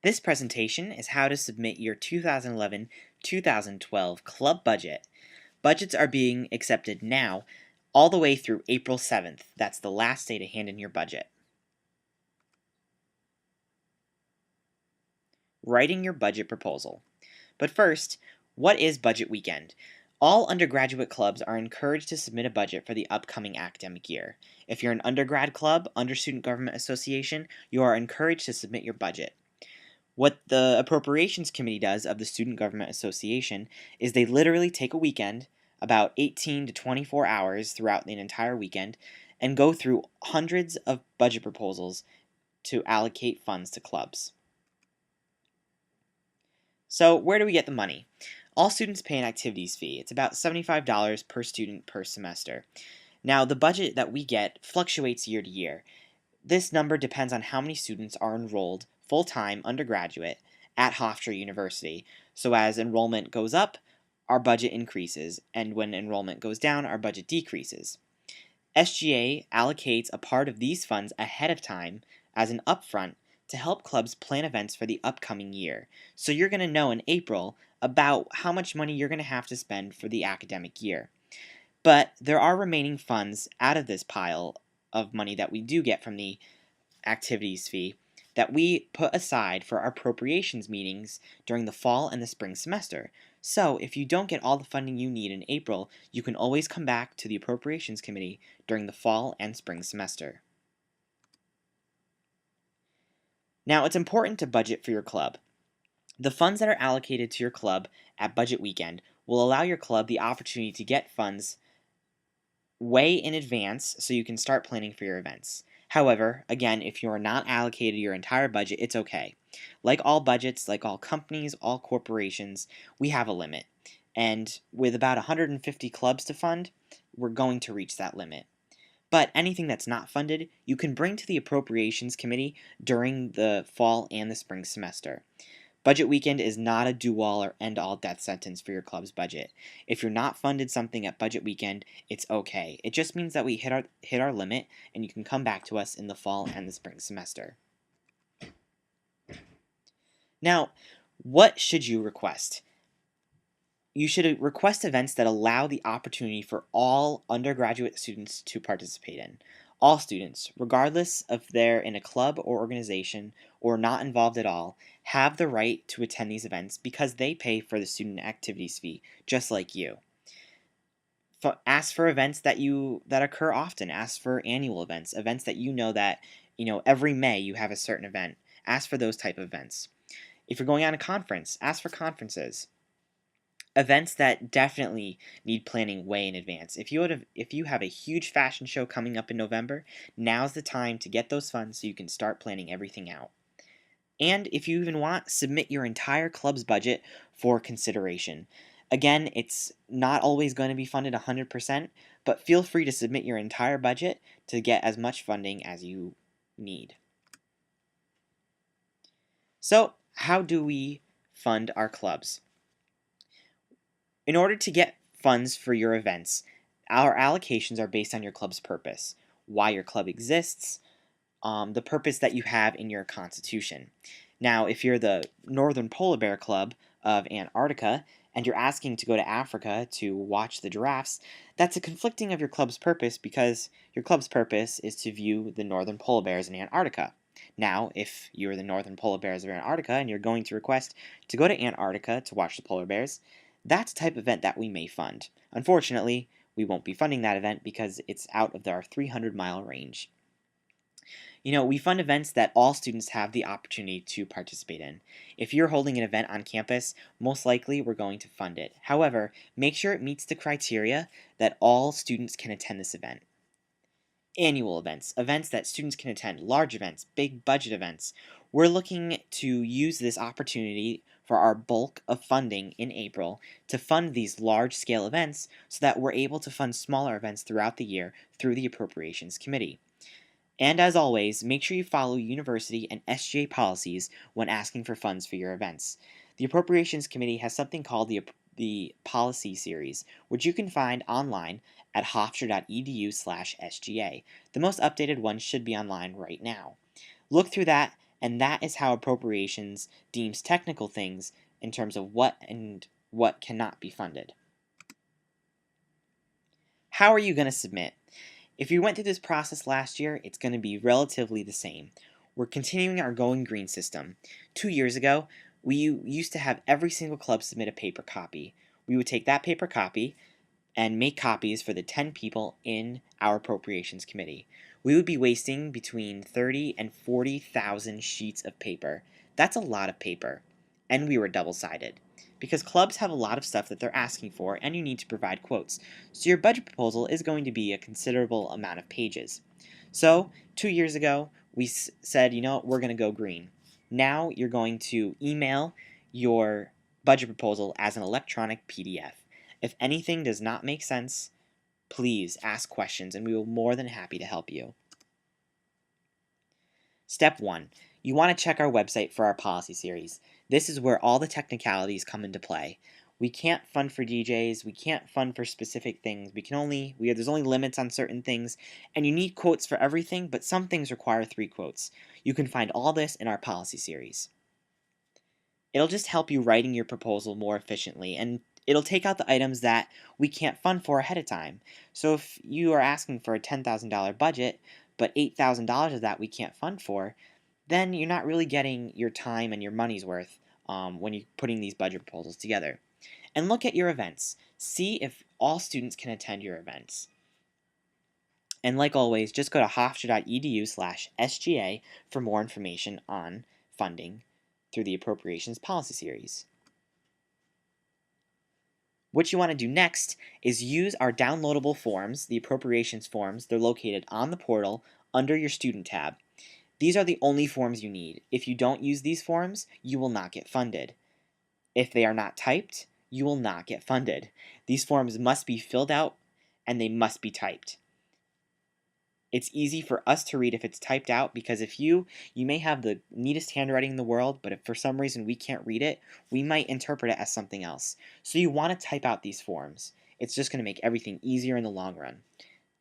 This presentation is how to submit your 2011-2012 club budget. Budgets are being accepted now all the way through April 7th. That's the last day to hand in your budget. Writing your budget proposal. But first, what is Budget Weekend? All undergraduate clubs are encouraged to submit a budget for the upcoming academic year. If you're an undergrad club under Student Government Association, you are encouraged to submit your budget. What the Appropriations Committee does of the Student Government Association is they literally take a weekend, about 18 to 24 hours throughout the entire weekend, and go through hundreds of budget proposals to allocate funds to clubs. So where do we get the money? All students pay an activities fee. It's about $75 per student per semester. Now, the budget that we get fluctuates year to year. This number depends on how many students are enrolled full-time undergraduate at Hofstra University. So as enrollment goes up, our budget increases, and when enrollment goes down, our budget decreases. SGA allocates a part of these funds ahead of time as an upfront to help clubs plan events for the upcoming year. So you're going to know in April about how much money you're going to have to spend for the academic year. But there are remaining funds out of this pile of money that we do get from the activities fee that we put aside for our appropriations meetings during the fall and the spring semester. So if you don't get all the funding you need in April, you can always come back to the Appropriations Committee during the fall and spring semester. Now, it's important to budget for your club. The funds that are allocated to your club at Budget Weekend will allow your club the opportunity to get funds way in advance so you can start planning for your events. However, again, if you are not allocated your entire budget, it's okay. Like all budgets, like all companies, all corporations, we have a limit. And with about 150 clubs to fund, we're going to reach that limit. But anything that's not funded, you can bring to the Appropriations Committee during the fall and the spring semester. Budget Weekend is not a do-all or end-all death sentence for your club's budget. If you're not funded something at Budget Weekend, it's okay. It just means that we hit our limit, and you can come back to us in the fall and the spring semester. Now, what should you request? You should request events that allow the opportunity for all undergraduate students to participate in. All students, regardless if they're in a club or organization or not involved at all, have the right to attend these events because they pay for the student activities fee, just like you. Ask for events that occur often. Ask for annual events that that every May you have a certain event. Ask for those type of events. If you're going on a conference, ask for conferences. Events that definitely need planning way in advance. If you have a huge fashion show coming up in November, now's the time to get those funds so you can start planning everything out. And if you even want, submit your entire club's budget for consideration. Again, it's not always going to be funded 100%, but feel free to submit your entire budget to get as much funding as you need. So, how do we fund our clubs? In order to get funds for your events, our allocations are based on your club's purpose, why your club exists, the purpose that you have in your constitution. Now, if you're the Northern Polar Bear Club of Antarctica and you're asking to go to Africa to watch the giraffes, that's a conflicting of your club's purpose because your club's purpose is to view the northern polar bears in Antarctica. Now, if you're the Northern Polar Bears of Antarctica and you're going to request to go to Antarctica to watch the polar bears, that's a type of event that we may fund. Unfortunately, we won't be funding that event because it's out of our 300-mile range. We fund events that all students have the opportunity to participate in. If you're holding an event on campus, most likely we're going to fund it. However, make sure it meets the criteria that all students can attend this event. Annual events that students can attend, large events, big budget events. We're looking to use this opportunity for our bulk of funding in April to fund these large-scale events so that we're able to fund smaller events throughout the year through the Appropriations Committee. And as always, make sure you follow university and SGA policies when asking for funds for your events. The Appropriations Committee has something called the Policy Series, which you can find online at hofstra.edu/SGA. The most updated one should be online right now. Look through that and that is how appropriations deems technical things in terms of what and what cannot be funded. How are you going to submit? If you went through this process last year, it's going to be relatively the same. We're continuing our Going Green system. 2 years ago, we used to have every single club submit a paper copy. We would take that paper copy and make copies for the 10 people in our appropriations committee. We would be wasting between 30 and 40,000 sheets of paper. That's a lot of paper. And we were double-sided. Because clubs have a lot of stuff that they're asking for, and you need to provide quotes. So your budget proposal is going to be a considerable amount of pages. So 2 years ago, we said, we're going to go green. Now you're going to email your budget proposal as an electronic PDF. If anything does not make sense, please ask questions and we will be more than happy to help you. Step 1. You want to check our website for our policy series. This is where all the technicalities come into play. We can't fund for DJs, we can't fund for specific things. There's only limits on certain things, and you need quotes for everything, but some things require 3 quotes. You can find all this in our policy series. It'll just help you writing your proposal more efficiently, and it'll take out the items that we can't fund for ahead of time. So if you are asking for a $10,000 budget, but $8,000 of that we can't fund for, then you're not really getting your time and your money's worth when you're putting these budget proposals together. And look at your events. See if all students can attend your events. And like always, just go to hofstra.edu/SGA for more information on funding through the Appropriations Policy Series. What you want to do next is use our downloadable forms, the appropriations forms. They're located on the portal under your student tab. These are the only forms you need. If you don't use these forms, you will not get funded. If they are not typed, you will not get funded. These forms must be filled out and they must be typed. It's easy for us to read if it's typed out, because if you may have the neatest handwriting in the world, but if for some reason we can't read it, we might interpret it as something else. So you want to type out these forms. It's just going to make everything easier in the long run.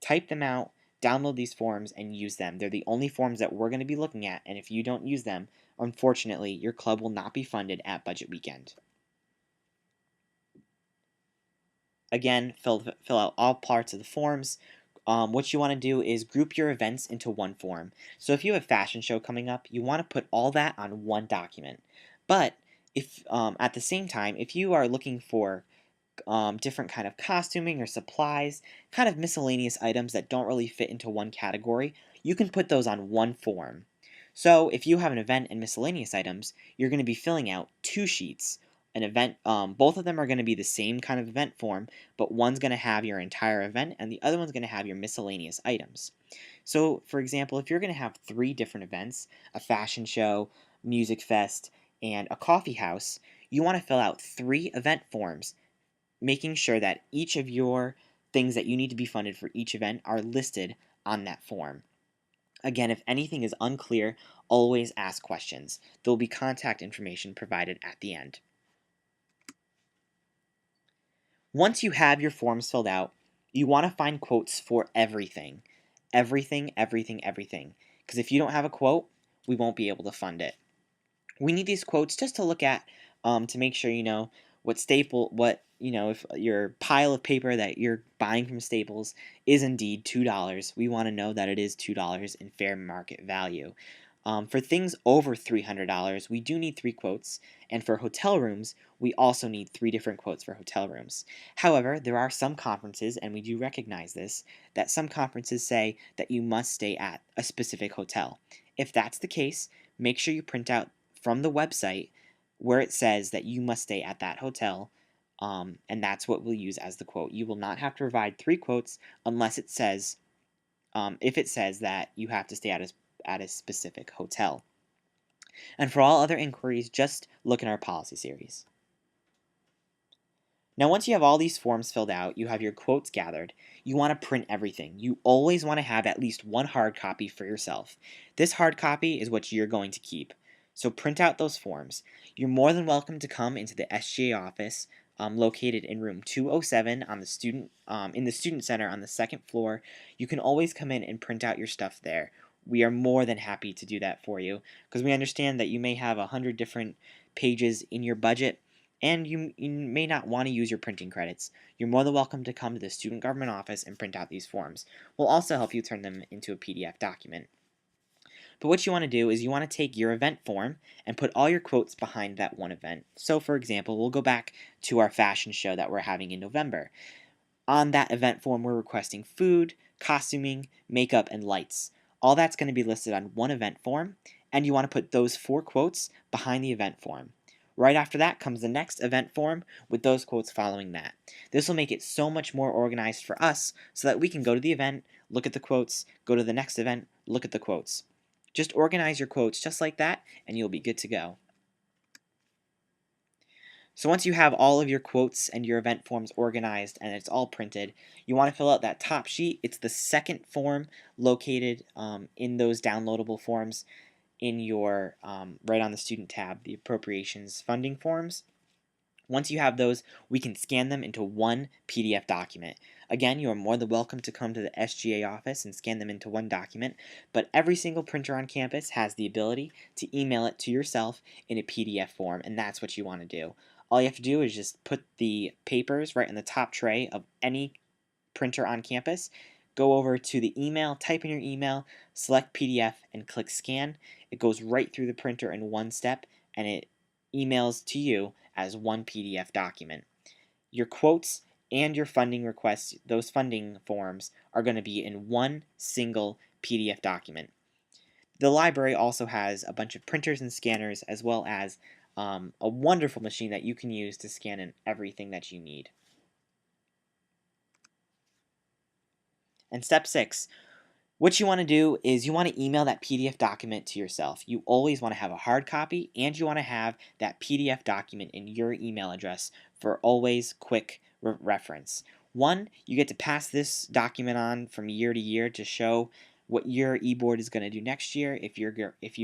Type them out, download these forms, and use them. They're the only forms that we're going to be looking at, and if you don't use them, unfortunately, your club will not be funded at budget weekend. Again, fill out all parts of the forms. What you want to do is group your events into one form. So if you have a fashion show coming up, you want to put all that on one document. But if at the same time, if you are looking for different kind of costuming or supplies, kind of miscellaneous items that don't really fit into one category, you can put those on one form. So if you have an event and miscellaneous items, you're going to be filling out 2 sheets. Both of them are going to be the same kind of event form, but one's going to have your entire event and the other one's going to have your miscellaneous items. So, for example, if you're going to have 3 different events, a fashion show, music fest, and a coffee house, you want to fill out 3 event forms, making sure that each of your things that you need to be funded for each event are listed on that form. Again, if anything is unclear, always ask questions. There will be contact information provided at the end. Once you have your forms filled out, you want to find quotes for everything. Everything, everything, everything. Because if you don't have a quote, we won't be able to fund it. We need these quotes just to look at to make sure if your pile of paper that you're buying from Staples is indeed $2. We want to know that it is $2 in fair market value. For things over $300, we do need 3 quotes, and for hotel rooms, we also need 3 different quotes for hotel rooms. However, there are some conferences, and we do recognize this, that some conferences say that you must stay at a specific hotel. If that's the case, make sure you print out from the website where it says that you must stay at that hotel, and that's what we'll use as the quote. You will not have to provide 3 quotes unless it says, if it says that you have to stay at a specific hotel. And for all other inquiries, just look in our policy series. Now, once you have all these forms filled out, you have your quotes gathered, you want to print everything. You always want to have at least one hard copy for yourself. This hard copy is what you're going to keep. So print out those forms. You're more than welcome to come into the SGA office located in room 207 on in the student center on the 2nd floor. You can always come in and print out your stuff there. we are more than happy to do that for you, because we understand that you may have 100 different pages in your budget and you may not want to use your printing credits. You're more than welcome to come to the student government office and print out these forms. We'll also help you turn them into a PDF document. But what you want to do is you want to take your event form and put all your quotes behind that one event. So for example, we'll go back to our fashion show that we're having in November. On that event form, we're requesting food, costuming, makeup, and lights. All that's going to be listed on one event form, and you want to put those 4 quotes behind the event form. Right after that comes the next event form with those quotes following that. This will make it so much more organized for us so that we can go to the event, look at the quotes, go to the next event, look at the quotes. Just organize your quotes just like that, and you'll be good to go. So once you have all of your quotes and your event forms organized and it's all printed, you want to fill out that top sheet. It's the second form located in those downloadable forms in your right on the student tab, the appropriations funding forms. Once you have those, we can scan them into one PDF document. Again, you are more than welcome to come to the SGA office and scan them into one document, but every single printer on campus has the ability to email it to yourself in a PDF form, and that's what you want to do. All you have to do is just put the papers right in the top tray of any printer on campus, go over to the email, type in your email, select PDF, and click scan. It goes right through the printer in one step, and it emails to you as one PDF document. Your quotes and your funding requests, those funding forms, are going to be in one single PDF document. The library also has a bunch of printers and scanners, as well as a wonderful machine that you can use to scan in everything that you need. And step 6, what you want to do is you want to email that PDF document to yourself. You always want to have a hard copy, and you want to have that PDF document in your email address for always quick reference. One, you get to pass this document on from year to year to show what your e-board is going to do next year if you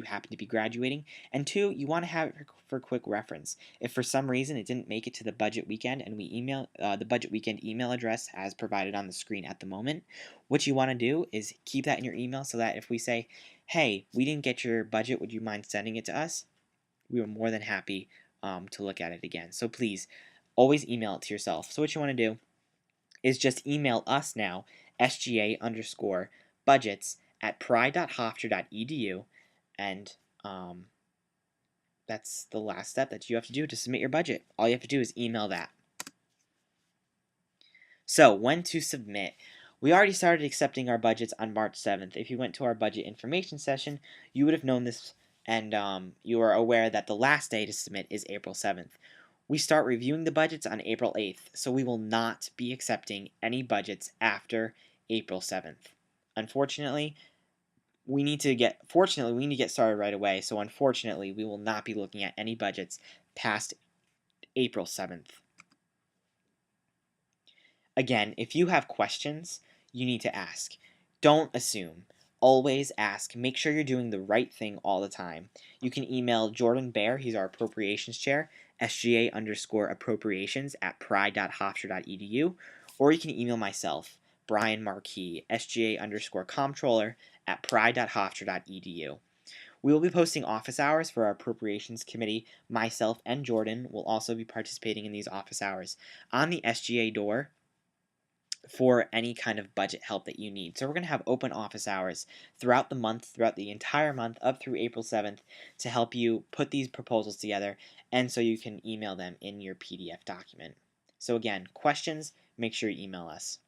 happen to be graduating. And 2, you want to have it for quick reference. If for some reason it didn't make it to the budget weekend, and we email the budget weekend email address as provided on the screen at the moment, what you want to do is keep that in your email so that if we say, hey, we didn't get your budget, would you mind sending it to us? We are more than happy to look at it again. So please, always email it to yourself. So what you want to do is just email us now, sga_budgets@pry.hofstra.edu, and that's the last step that you have to do to submit your budget. All you have to do is email that. So, when to submit? We already started accepting our budgets on March 7th. If you went to our budget information session, you would have known this, and you are aware that the last day to submit is April 7th. We start reviewing the budgets on April 8th, so we will not be accepting any budgets after April 7th. Unfortunately, fortunately, we need to get started right away, so unfortunately, we will not be looking at any budgets past April 7th. Again, if you have questions, you need to ask. Don't assume. Always ask. Make sure you're doing the right thing all the time. You can email Jordan Bear, he's our appropriations chair, sga_appropriations@pry.hofstra.edu, or you can email myself, Brian Marquis, sga_comptroller@pry.hofstra.edu. We will be posting office hours for our appropriations committee. Myself and Jordan will also be participating in these office hours on the SGA door for any kind of budget help that you need. So we're going to have open office hours throughout the month, throughout the entire month up through April 7th to help you put these proposals together, and so you can email them in your PDF document. So again, questions, make sure you email us.